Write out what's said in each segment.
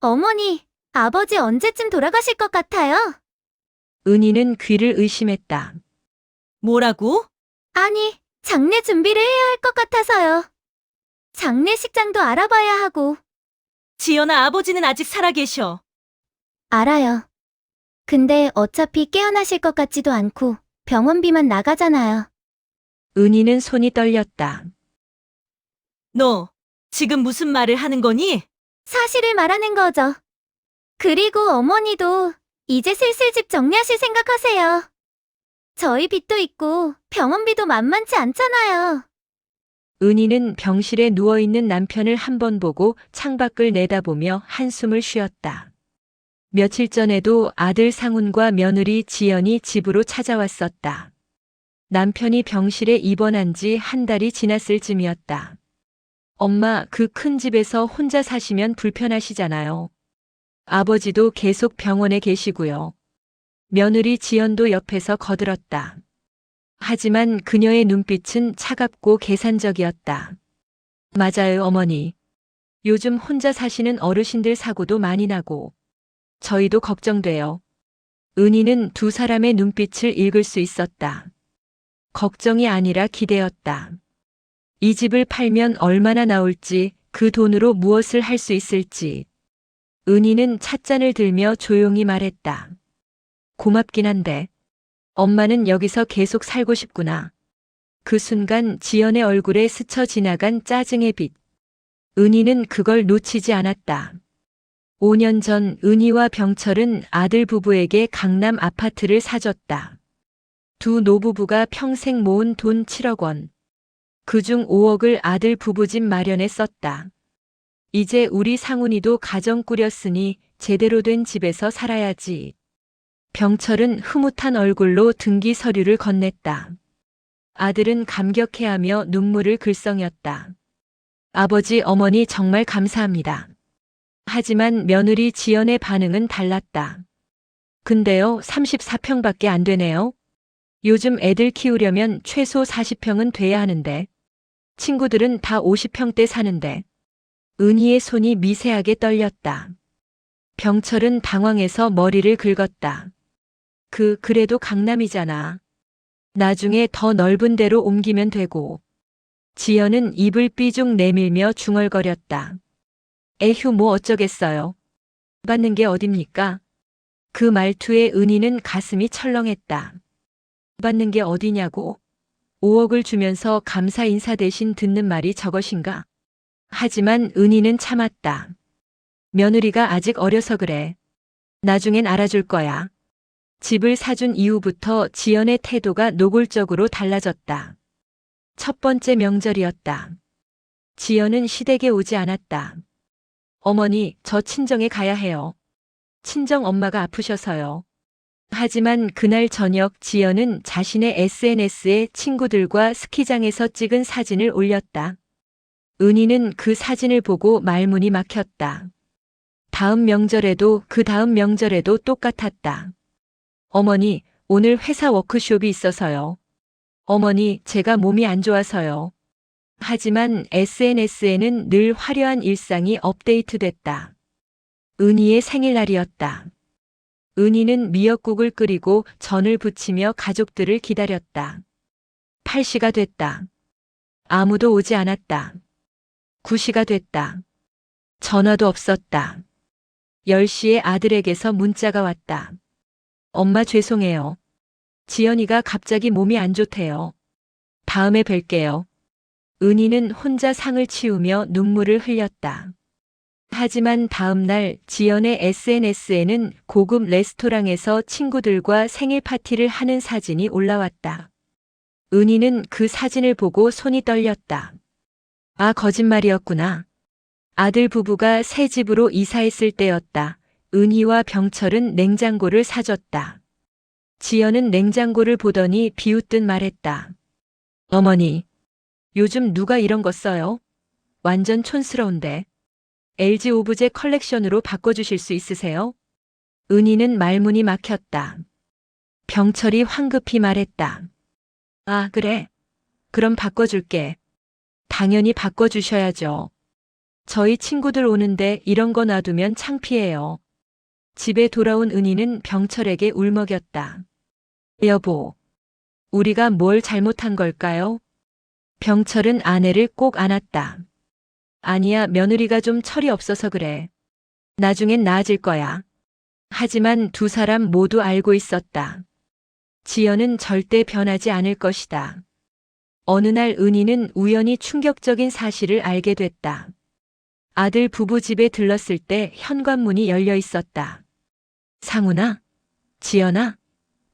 어머니, 아버지 언제쯤 돌아가실 것 같아요? 은희는 귀를 의심했다. 뭐라고? 아니, 장례 준비를 해야 할 것 같아서요. 장례식장도 알아봐야 하고. 지연아 아버지는 아직 살아계셔. 알아요. 근데 어차피 깨어나실 것 같지도 않고 병원비만 나가잖아요. 은희는 손이 떨렸다. 너 지금 무슨 말을 하는 거니? 사실을 말하는 거죠. 그리고 어머니도 이제 슬슬 집 정리하실 생각하세요. 저희 빚도 있고 병원비도 만만치 않잖아요. 은희는 병실에 누워있는 남편을 한 번 보고 창밖을 내다보며 한숨을 쉬었다. 며칠 전에도 아들 상훈과 며느리 지연이 집으로 찾아왔었다. 남편이 병실에 입원한 지 한 달이 지났을 즈음이었다. 엄마, 그 큰 집에서 혼자 사시면 불편하시잖아요. 아버지도 계속 병원에 계시고요. 며느리 지연도 옆에서 거들었다. 하지만 그녀의 눈빛은 차갑고 계산적이었다. 맞아요, 어머니. 요즘 혼자 사시는 어르신들 사고도 많이 나고 저희도 걱정돼요. 은희는 두 사람의 눈빛을 읽을 수 있었다. 걱정이 아니라 기대였다. 이 집을 팔면 얼마나 나올지, 그 돈으로 무엇을 할 수 있을지. 은희는 찻잔을 들며 조용히 말했다. 고맙긴 한데 엄마는 여기서 계속 살고 싶구나. 그 순간 지연의 얼굴에 스쳐 지나간 짜증의 빛. 은희는 그걸 놓치지 않았다. 5년 전 은희와 병철은 아들 부부에게 강남 아파트를 사줬다. 두 노부부가 평생 모은 돈 7억 원. 그중 5억을 아들 부부 집 마련에 썼다. 이제 우리 상훈이도 가정 꾸렸으니 제대로 된 집에서 살아야지. 병철은 흐뭇한 얼굴로 등기 서류를 건넸다. 아들은 감격해하며 눈물을 글썽였다. 아버지, 어머니 정말 감사합니다. 하지만 며느리 지연의 반응은 달랐다. 근데요, 34평밖에 안 되네요. 요즘 애들 키우려면 최소 40평은 돼야 하는데. 친구들은 다 50평대 사는데. 은희의 손이 미세하게 떨렸다. 병철은 당황해서 머리를 긁었다. 그래도 강남이잖아. 나중에 더 넓은 데로 옮기면 되고. 지연은 입을 삐죽 내밀며 중얼거렸다. 에휴, 뭐 어쩌겠어요. 받는 게 어딥니까? 그 말투에 은희는 가슴이 철렁했다. 받는 게 어디냐고. 5억을 주면서 감사 인사 대신 듣는 말이 저것인가? 하지만 은희는 참았다. 며느리가 아직 어려서 그래. 나중엔 알아줄 거야. 집을 사준 이후부터 지연의 태도가 노골적으로 달라졌다. 첫 번째 명절이었다. 지연은 시댁에 오지 않았다. 어머니, 저 친정에 가야 해요. 친정 엄마가 아프셔서요. 하지만 그날 저녁 지연은 자신의 SNS에 친구들과 스키장에서 찍은 사진을 올렸다. 은희는 그 사진을 보고 말문이 막혔다. 다음 명절에도 그 다음 명절에도 똑같았다. 어머니, 오늘 회사 워크숍이 있어서요. 어머니, 제가 몸이 안 좋아서요. 하지만 SNS에는 늘 화려한 일상이 업데이트됐다. 은희의 생일날이었다. 은희는 미역국을 끓이고 전을 부치며 가족들을 기다렸다. 8시가 됐다. 아무도 오지 않았다. 9시가 됐다. 전화도 없었다. 10시에 아들에게서 문자가 왔다. 엄마 죄송해요. 지연이가 갑자기 몸이 안 좋대요. 다음에 뵐게요. 은희는 혼자 상을 치우며 눈물을 흘렸다. 하지만 다음 날 지연의 SNS에는 고급 레스토랑에서 친구들과 생일 파티를 하는 사진이 올라왔다. 은희는 그 사진을 보고 손이 떨렸다. 아, 거짓말이었구나. 아들 부부가 새 집으로 이사했을 때였다. 은희와 병철은 냉장고를 사줬다. 지연은 냉장고를 보더니 비웃듯 말했다. 어머니, 요즘 누가 이런 거 써요? 완전 촌스러운데. LG 오브제 컬렉션으로 바꿔주실 수 있으세요? 은희는 말문이 막혔다. 병철이 황급히 말했다. 아, 그래. 그럼 바꿔줄게. 당연히 바꿔주셔야죠. 저희 친구들 오는데 이런 거 놔두면 창피해요. 집에 돌아온 은희는 병철에게 울먹였다. 여보, 우리가 뭘 잘못한 걸까요? 병철은 아내를 꼭 안았다. 아니야, 며느리가 좀 철이 없어서 그래. 나중엔 나아질 거야. 하지만 두 사람 모두 알고 있었다. 지연은 절대 변하지 않을 것이다. 어느 날 은희는 우연히 충격적인 사실을 알게 됐다. 아들 부부 집에 들렀을 때 현관문이 열려 있었다. 상훈아? 지연아?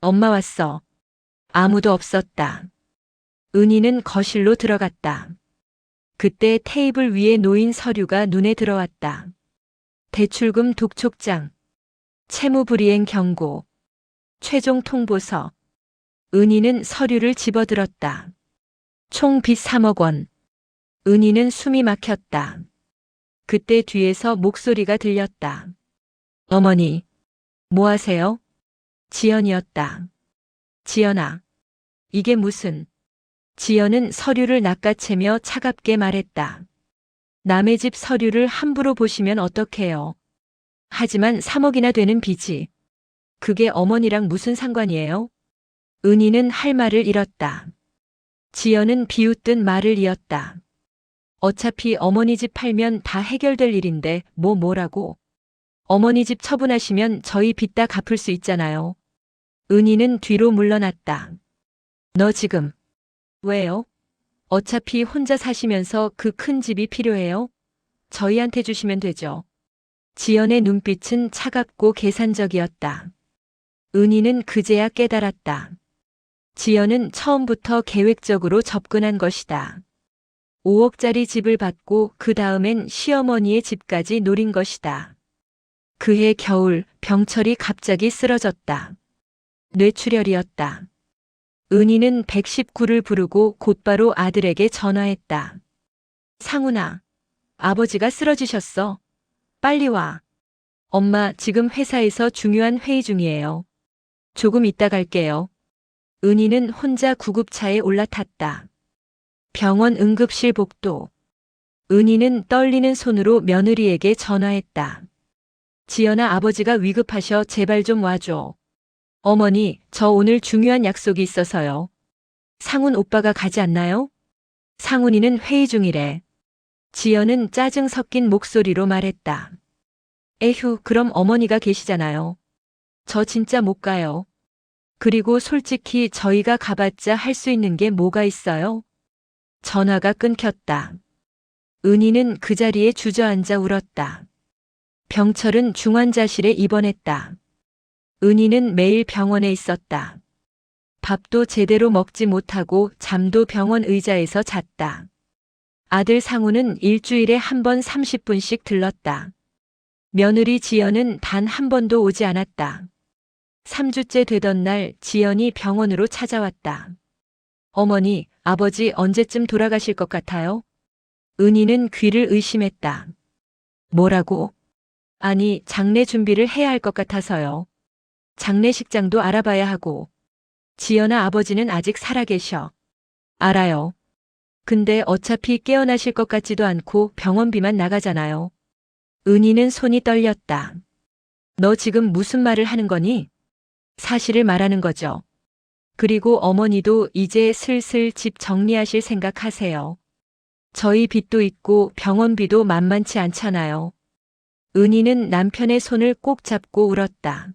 엄마 왔어. 아무도 없었다. 은희는 거실로 들어갔다. 그때 테이블 위에 놓인 서류가 눈에 들어왔다. 대출금 독촉장, 채무불이행 경고, 최종 통보서. 은희는 서류를 집어들었다. 총 빚 3억 원. 은희는 숨이 막혔다. 그때 뒤에서 목소리가 들렸다. 어머니, 뭐 하세요? 지연이었다. 지연아, 이게 무슨... 지연은 서류를 낚아채며 차갑게 말했다. 남의 집 서류를 함부로 보시면 어떡해요. 하지만 3억이나 되는 빚이. 그게 어머니랑 무슨 상관이에요? 은희는 할 말을 잃었다. 지연은 비웃듯 말을 이었다. 어차피 어머니 집 팔면 다 해결될 일인데 뭐라고. 어머니 집 처분하시면 저희 빚 다 갚을 수 있잖아요. 은희는 뒤로 물러났다. 너 지금 왜요? 어차피 혼자 사시면서 그 큰 집이 필요해요? 저희한테 주시면 되죠. 지연의 눈빛은 차갑고 계산적이었다. 은희는 그제야 깨달았다. 지연은 처음부터 계획적으로 접근한 것이다. 5억짜리 집을 받고 그 다음엔 시어머니의 집까지 노린 것이다. 그해 겨울 병철이 갑자기 쓰러졌다. 뇌출혈이었다. 은희는 119를 부르고 곧바로 아들에게 전화했다. 상훈아, 아버지가 쓰러지셨어. 빨리 와. 엄마, 지금 회사에서 중요한 회의 중이에요. 조금 이따 갈게요. 은희는 혼자 구급차에 올라탔다. 병원 응급실 복도. 은희는 떨리는 손으로 며느리에게 전화했다. 지연아, 아버지가 위급하셔. 제발 좀 와줘. 어머니, 저 오늘 중요한 약속이 있어서요. 상훈 오빠가 가지 않나요? 상훈이는 회의 중이래. 지연은 짜증 섞인 목소리로 말했다. 에휴, 그럼 어머니가 계시잖아요. 저 진짜 못 가요. 그리고 솔직히 저희가 가봤자 할 수 있는 게 뭐가 있어요? 전화가 끊겼다. 은희는 그 자리에 주저앉아 울었다. 병철은 중환자실에 입원했다. 은희는 매일 병원에 있었다. 밥도 제대로 먹지 못하고 잠도 병원 의자에서 잤다. 아들 상우는 일주일에 한 번 30분씩 들렀다. 며느리 지연은 단 한 번도 오지 않았다. 3주째 되던 날 지연이 병원으로 찾아왔다. 어머니, 아버지 언제쯤 돌아가실 것 같아요? 은희는 귀를 의심했다. 뭐라고? 아니, 장례 준비를 해야 할 것 같아서요. 장례식장도 알아봐야 하고. 지연아, 아버지는 아직 살아계셔. 알아요. 근데 어차피 깨어나실 것 같지도 않고 병원비만 나가잖아요. 은희는 손이 떨렸다. 너 지금 무슨 말을 하는 거니? 사실을 말하는 거죠. 그리고 어머니도 이제 슬슬 집 정리하실 생각하세요. 저희 빚도 있고 병원비도 만만치 않잖아요. 은희는 남편의 손을 꼭 잡고 울었다.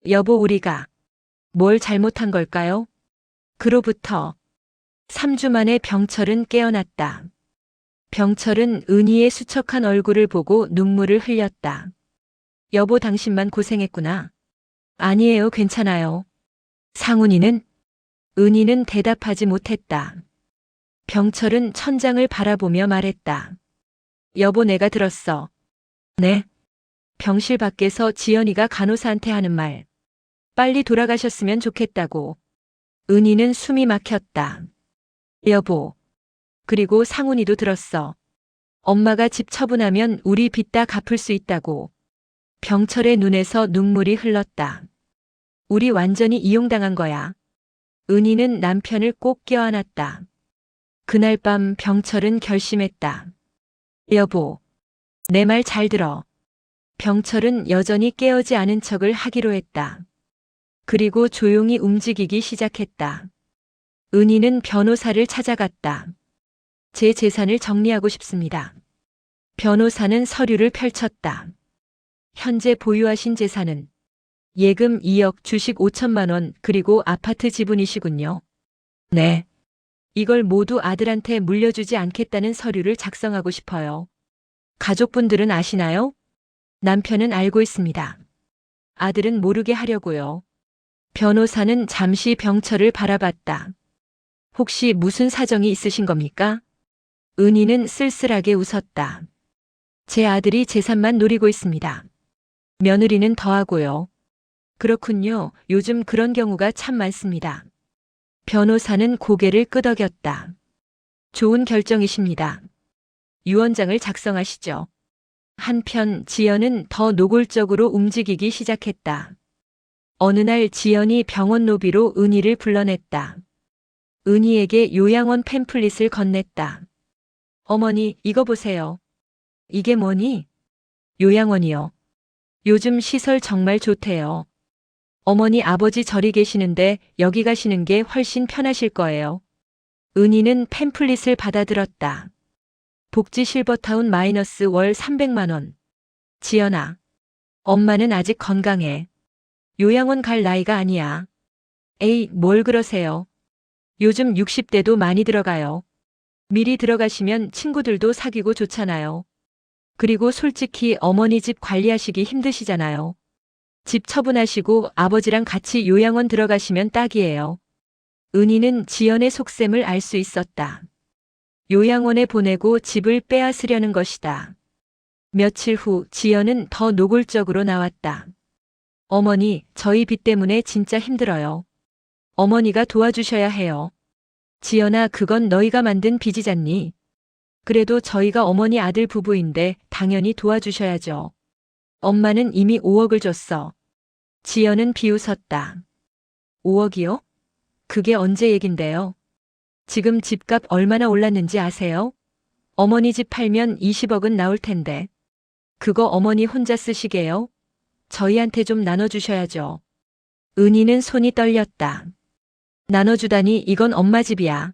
여보, 우리가 뭘 잘못한 걸까요? 그로부터 3주 만에 병철은 깨어났다. 병철은 은희의 수척한 얼굴을 보고 눈물을 흘렸다. 여보, 당신만 고생했구나. 아니에요, 괜찮아요. 상훈이는? 은희는 대답하지 못했다. 병철은 천장을 바라보며 말했다. 여보, 내가 들었어. 네? 병실 밖에서 지연이가 간호사한테 하는 말. 빨리 돌아가셨으면 좋겠다고. 은희는 숨이 막혔다. 여보. 그리고 상훈이도 들었어. 엄마가 집 처분하면 우리 빚 다 갚을 수 있다고. 병철의 눈에서 눈물이 흘렀다. 우리 완전히 이용당한 거야. 은희는 남편을 꼭 껴안았다. 그날 밤 병철은 결심했다. 여보, 내 말 잘 들어. 병철은 여전히 깨어지 않은 척을 하기로 했다. 그리고 조용히 움직이기 시작했다. 은희는 변호사를 찾아갔다. 제 재산을 정리하고 싶습니다. 변호사는 서류를 펼쳤다. 현재 보유하신 재산은 예금 2억, 주식 5천만 원, 그리고 아파트 지분이시군요. 네. 이걸 모두 아들한테 물려주지 않겠다는 서류를 작성하고 싶어요. 가족분들은 아시나요? 남편은 알고 있습니다. 아들은 모르게 하려고요. 변호사는 잠시 병철을 바라봤다. 혹시 무슨 사정이 있으신 겁니까? 은희는 쓸쓸하게 웃었다. 제 아들이 재산만 노리고 있습니다. 며느리는 더하고요. 그렇군요. 요즘 그런 경우가 참 많습니다. 변호사는 고개를 끄덕였다. 좋은 결정이십니다. 유언장을 작성하시죠. 한편 지연은 더 노골적으로 움직이기 시작했다. 어느 날 지연이 병원 로비로 은희를 불러냈다. 은희에게 요양원 팸플릿을 건넸다. 어머니, 이거 보세요. 이게 뭐니? 요양원이요. 요즘 시설 정말 좋대요. 어머니 아버지 저리 계시는데 여기 가시는 게 훨씬 편하실 거예요. 은희는 팸플릿을 받아들었다. 복지 실버타운 마이너스 월 300만 원. 지연아, 엄마는 아직 건강해. 요양원 갈 나이가 아니야. 에이, 뭘 그러세요. 요즘 60대도 많이 들어가요. 미리 들어가시면 친구들도 사귀고 좋잖아요. 그리고 솔직히 어머니 집 관리하시기 힘드시잖아요. 집 처분하시고 아버지랑 같이 요양원 들어가시면 딱이에요. 은희는 지연의 속셈을 알 수 있었다. 요양원에 보내고 집을 빼앗으려는 것이다. 며칠 후 지연은 더 노골적으로 나왔다. 어머니, 저희 빚 때문에 진짜 힘들어요. 어머니가 도와주셔야 해요. 지연아, 그건 너희가 만든 빚이잖니. 그래도 저희가 어머니 아들 부부인데 당연히 도와주셔야죠. 엄마는 이미 5억을 줬어. 지연은 비웃었다. 5억이요? 그게 언제 얘긴데요? 지금 집값 얼마나 올랐는지 아세요? 어머니 집 팔면 20억은 나올 텐데. 그거 어머니 혼자 쓰시게요? 저희한테 좀 나눠주셔야죠. 은희는 손이 떨렸다. 나눠주다니 이건 엄마 집이야.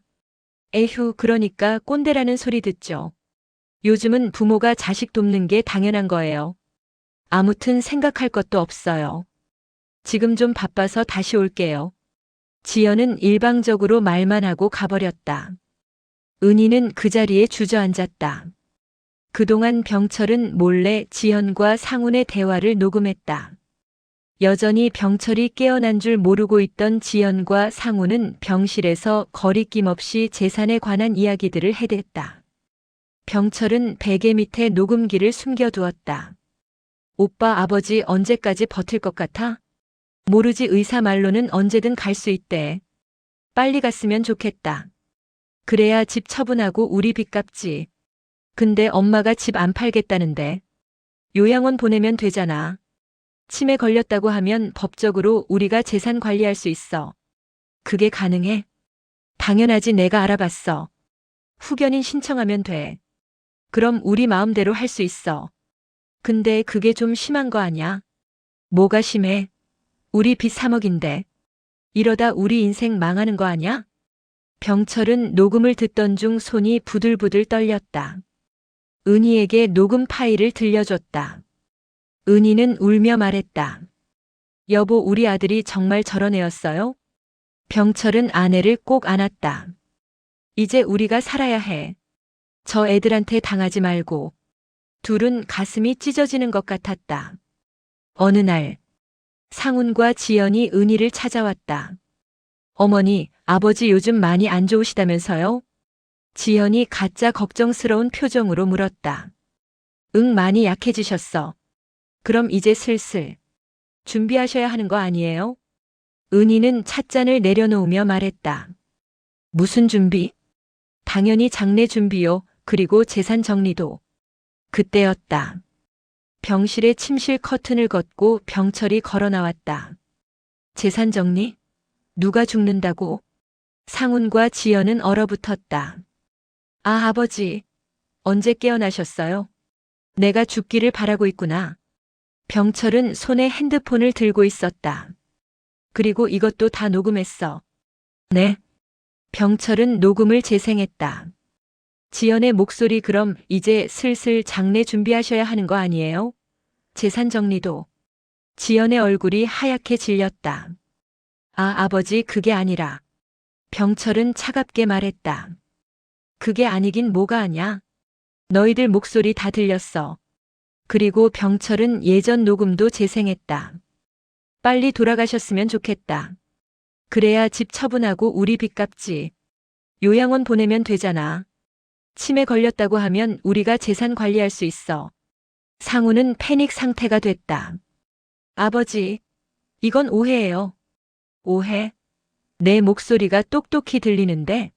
에휴, 그러니까 꼰대라는 소리 듣죠. 요즘은 부모가 자식 돕는 게 당연한 거예요. 아무튼 생각할 것도 없어요. 지금 좀 바빠서 다시 올게요. 지연은 일방적으로 말만 하고 가버렸다. 은희는 그 자리에 주저앉았다. 그동안 병철은 몰래 지연과 상훈의 대화를 녹음했다. 여전히 병철이 깨어난 줄 모르고 있던 지연과 상훈은 병실에서 거리낌 없이 재산에 관한 이야기들을 해댔다. 병철은 베개 밑에 녹음기를 숨겨두었다. 오빠 아버지 언제까지 버틸 것 같아? 모르지 의사 말로는 언제든 갈 수 있대. 빨리 갔으면 좋겠다. 그래야 집 처분하고 우리 빚 갚지. 근데 엄마가 집 안 팔겠다는데. 요양원 보내면 되잖아. 치매 걸렸다고 하면 법적으로 우리가 재산 관리할 수 있어. 그게 가능해? 당연하지, 내가 알아봤어. 후견인 신청하면 돼. 그럼 우리 마음대로 할 수 있어. 근데 그게 좀 심한 거 아냐? 뭐가 심해? 우리 빚 3억인데. 이러다 우리 인생 망하는 거 아냐? 병철은 녹음을 듣던 중 손이 부들부들 떨렸다. 은희에게 녹음 파일을 들려줬다. 은희는 울며 말했다. 여보, 우리 아들이 정말 저런 애였어요? 병철은 아내를 꼭 안았다. 이제 우리가 살아야 해. 저 애들한테 당하지 말고. 둘은 가슴이 찢어지는 것 같았다. 어느 날 상훈과 지연이 은희를 찾아왔다. 어머니, 아버지 요즘 많이 안 좋으시다면서요? 지연이 가짜 걱정스러운 표정으로 물었다. 응, 많이 약해지셨어. 그럼 이제 슬슬 준비하셔야 하는 거 아니에요? 은희는 찻잔을 내려놓으며 말했다. 무슨 준비? 당연히 장례 준비요. 그리고 재산 정리도. 그때였다. 병실에 침실 커튼을 걷고 병철이 걸어 나왔다. 재산 정리? 누가 죽는다고? 상훈과 지연은 얼어붙었다. 아, 아버지. 언제 깨어나셨어요? 내가 죽기를 바라고 있구나. 병철은 손에 핸드폰을 들고 있었다. 그리고 이것도 다 녹음했어. 네. 병철은 녹음을 재생했다. 지연의 목소리 그럼 이제 슬슬 장례 준비하셔야 하는 거 아니에요? 재산 정리도. 지연의 얼굴이 하얗게 질렸다. 아버지 그게 아니라. 병철은 차갑게 말했다. 그게 아니긴 뭐가 아냐? 너희들 목소리 다 들렸어. 그리고 병철은 예전 녹음도 재생했다. 빨리 돌아가셨으면 좋겠다. 그래야 집 처분하고 우리 빚 갚지. 요양원 보내면 되잖아. 치매 걸렸다고 하면 우리가 재산 관리할 수 있어. 상우는 패닉 상태가 됐다. 아버지, 이건 오해예요. 오해? 내 목소리가 똑똑히 들리는데?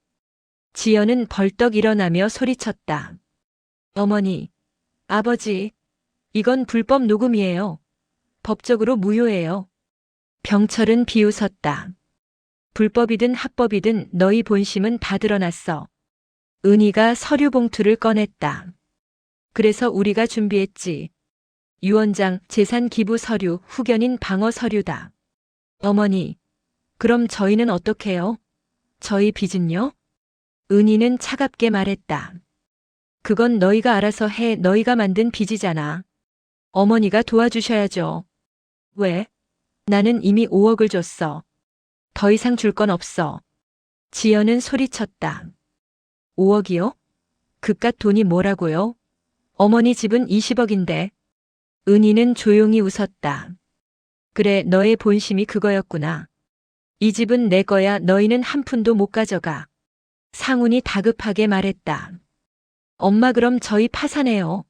지연은 벌떡 일어나며 소리쳤다. 어머니, 아버지, 이건 불법 녹음이에요. 법적으로 무효예요. 병철은 비웃었다. 불법이든 합법이든 너희 본심은 다 드러났어. 은희가 서류 봉투를 꺼냈다. 그래서 우리가 준비했지. 유언장, 재산 기부 서류, 후견인 방어 서류다. 어머니, 그럼 저희는 어떡해요? 저희 빚은요? 은희는 차갑게 말했다. 그건 너희가 알아서 해. 너희가 만든 빚이잖아. 어머니가 도와주셔야죠. 왜? 나는 이미 5억을 줬어. 더 이상 줄 건 없어. 지연은 소리쳤다. 5억이요? 그깟 돈이 뭐라고요? 어머니 집은 20억인데. 은희는 조용히 웃었다. 그래, 너의 본심이 그거였구나. 이 집은 내 거야. 너희는 한 푼도 못 가져가. 상훈이 다급하게 말했다. 엄마 그럼 저희 파산해요.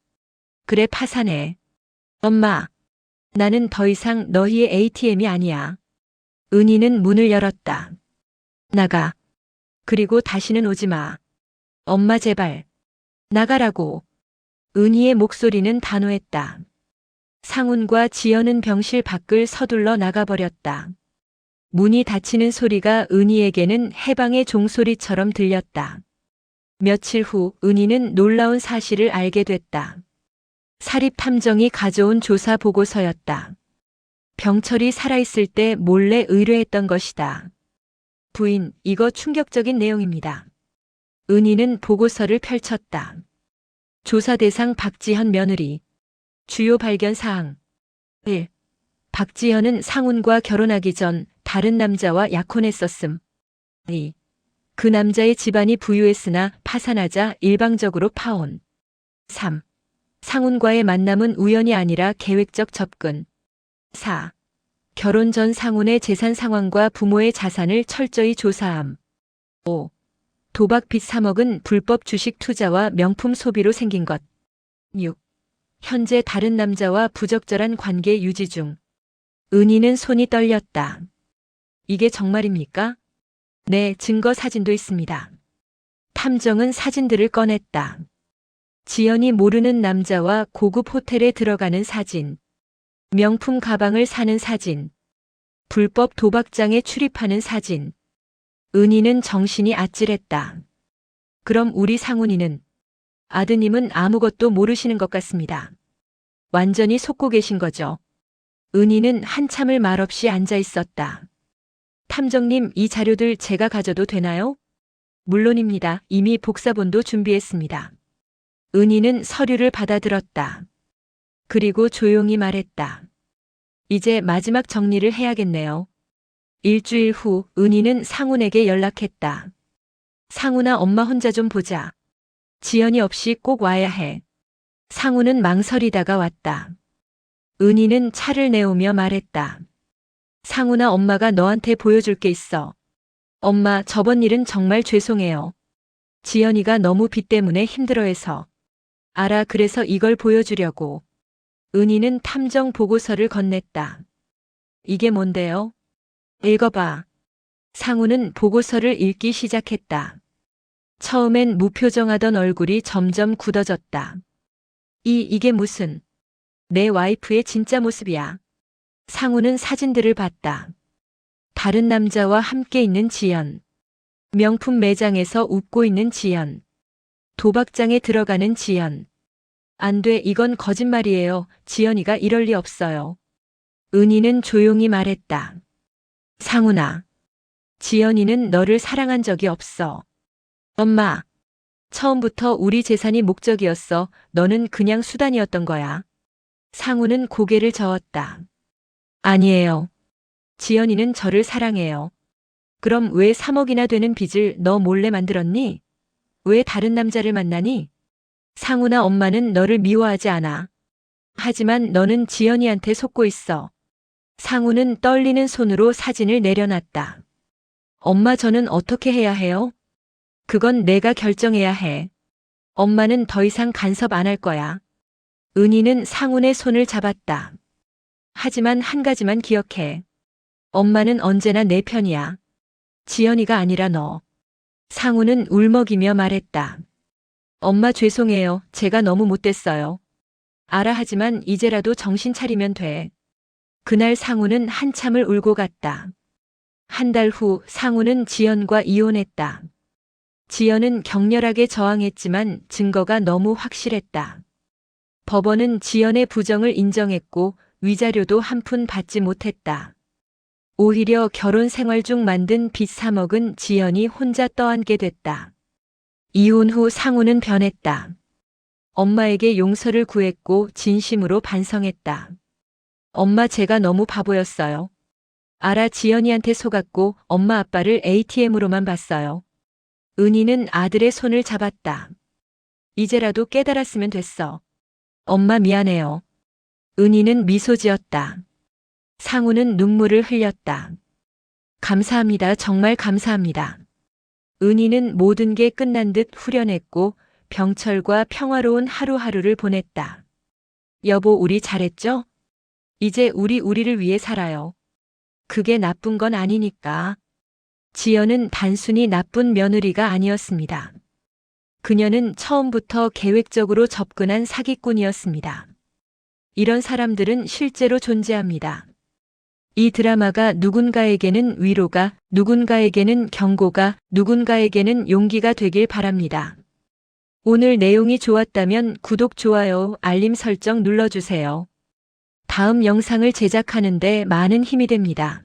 그래 파산해. 엄마, 나는 더 이상 너희의 ATM이 아니야. 은희는 문을 열었다. 나가. 그리고 다시는 오지 마. 엄마 제발. 나가라고. 은희의 목소리는 단호했다. 상훈과 지연은 병실 밖을 서둘러 나가버렸다. 문이 닫히는 소리가 은희에게는 해방의 종소리처럼 들렸다. 며칠 후 은희는 놀라운 사실을 알게 됐다. 사립탐정이 가져온 조사 보고서였다. 병철이 살아있을 때 몰래 의뢰했던 것이다. 부인, 이거 충격적인 내용입니다. 은희는 보고서를 펼쳤다. 조사 대상 박지현 며느리. 주요 발견 사항. 1. 박지현은 상훈과 결혼하기 전 다른 남자와 약혼했었음. 2. 그 남자의 집안이 부유했으나 파산하자 일방적으로 파혼. 3. 상훈과의 만남은 우연이 아니라 계획적 접근. 4. 결혼 전 상훈의 재산 상황과 부모의 자산을 철저히 조사함. 5. 도박 빚 3억은 불법 주식 투자와 명품 소비로 생긴 것. 6. 현재 다른 남자와 부적절한 관계 유지 중. 은희는 손이 떨렸다. 이게 정말입니까? 네, 증거 사진도 있습니다. 탐정은 사진들을 꺼냈다. 지연이 모르는 남자와 고급 호텔에 들어가는 사진. 명품 가방을 사는 사진. 불법 도박장에 출입하는 사진. 은희는 정신이 아찔했다. 그럼 우리 상훈이는? 아드님은 아무것도 모르시는 것 같습니다. 완전히 속고 계신 거죠. 은희는 한참을 말없이 앉아 있었다. 탐정님, 이 자료들 제가 가져도 되나요? 물론입니다. 이미 복사본도 준비했습니다. 은희는 서류를 받아들었다. 그리고 조용히 말했다. 이제 마지막 정리를 해야겠네요. 일주일 후 은희는 상훈에게 연락했다. 상훈아, 엄마 혼자 좀 보자. 지연이 없이 꼭 와야 해. 상훈은 망설이다가 왔다. 은희는 차를 내오며 말했다. 상훈아, 엄마가 너한테 보여줄 게 있어. 엄마, 저번 일은 정말 죄송해요. 지연이가 너무 빚 때문에 힘들어해서. 알아, 그래서 이걸 보여주려고. 은희는 탐정 보고서를 건넸다. 이게 뭔데요? 읽어봐. 상훈은 보고서를 읽기 시작했다. 처음엔 무표정하던 얼굴이 점점 굳어졌다. 이게 무슨? 내 와이프의 진짜 모습이야. 상훈은 사진들을 봤다. 다른 남자와 함께 있는 지연. 명품 매장에서 웃고 있는 지연. 도박장에 들어가는 지연. 안 돼, 이건 거짓말이에요. 지연이가 이럴 리 없어요. 은희는 조용히 말했다. 상훈아, 지연이는 너를 사랑한 적이 없어. 엄마, 처음부터 우리 재산이 목적이었어. 너는 그냥 수단이었던 거야. 상훈은 고개를 저었다. 아니에요. 지연이는 저를 사랑해요. 그럼 왜 3억이나 되는 빚을 너 몰래 만들었니? 왜 다른 남자를 만나니? 상훈아, 엄마는 너를 미워하지 않아. 하지만 너는 지연이한테 속고 있어. 상훈은 떨리는 손으로 사진을 내려놨다. 엄마, 저는 어떻게 해야 해요? 그건 내가 결정해야 해. 엄마는 더 이상 간섭 안 할 거야. 은희는 상훈의 손을 잡았다. 하지만 한 가지만 기억해. 엄마는 언제나 내 편이야. 지연이가 아니라 너. 상훈은 울먹이며 말했다. 엄마, 죄송해요. 제가 너무 못됐어요. 알아, 하지만 이제라도 정신 차리면 돼. 그날 상훈은 한참을 울고 갔다. 한 달 후 상훈은 지연과 이혼했다. 지연은 격렬하게 저항했지만 증거가 너무 확실했다. 법원은 지연의 부정을 인정했고 위자료도 한 푼 받지 못했다. 오히려 결혼 생활 중 만든 빚 3억은 지연이 혼자 떠안게 됐다. 이혼 후 상훈은 변했다. 엄마에게 용서를 구했고 진심으로 반성했다. 엄마, 제가 너무 바보였어요. 알아, 지연이한테 속았고 엄마 아빠를 ATM으로만 봤어요. 은희는 아들의 손을 잡았다. 이제라도 깨달았으면 됐어. 엄마, 미안해요. 은희는 미소 지었다. 상훈은 눈물을 흘렸다. 감사합니다. 정말 감사합니다. 은희는 모든 게 끝난 듯 후련했고 병철과 평화로운 하루하루를 보냈다. 여보, 우리 잘했죠? 이제 우리를 위해 살아요. 그게 나쁜 건 아니니까. 지연은 단순히 나쁜 며느리가 아니었습니다. 그녀는 처음부터 계획적으로 접근한 사기꾼이었습니다. 이런 사람들은 실제로 존재합니다. 이 드라마가 누군가에게는 위로가, 누군가에게는 경고가, 누군가에게는 용기가 되길 바랍니다. 오늘 내용이 좋았다면 구독, 좋아요, 알림 설정 눌러주세요. 다음 영상을 제작하는데 많은 힘이 됩니다.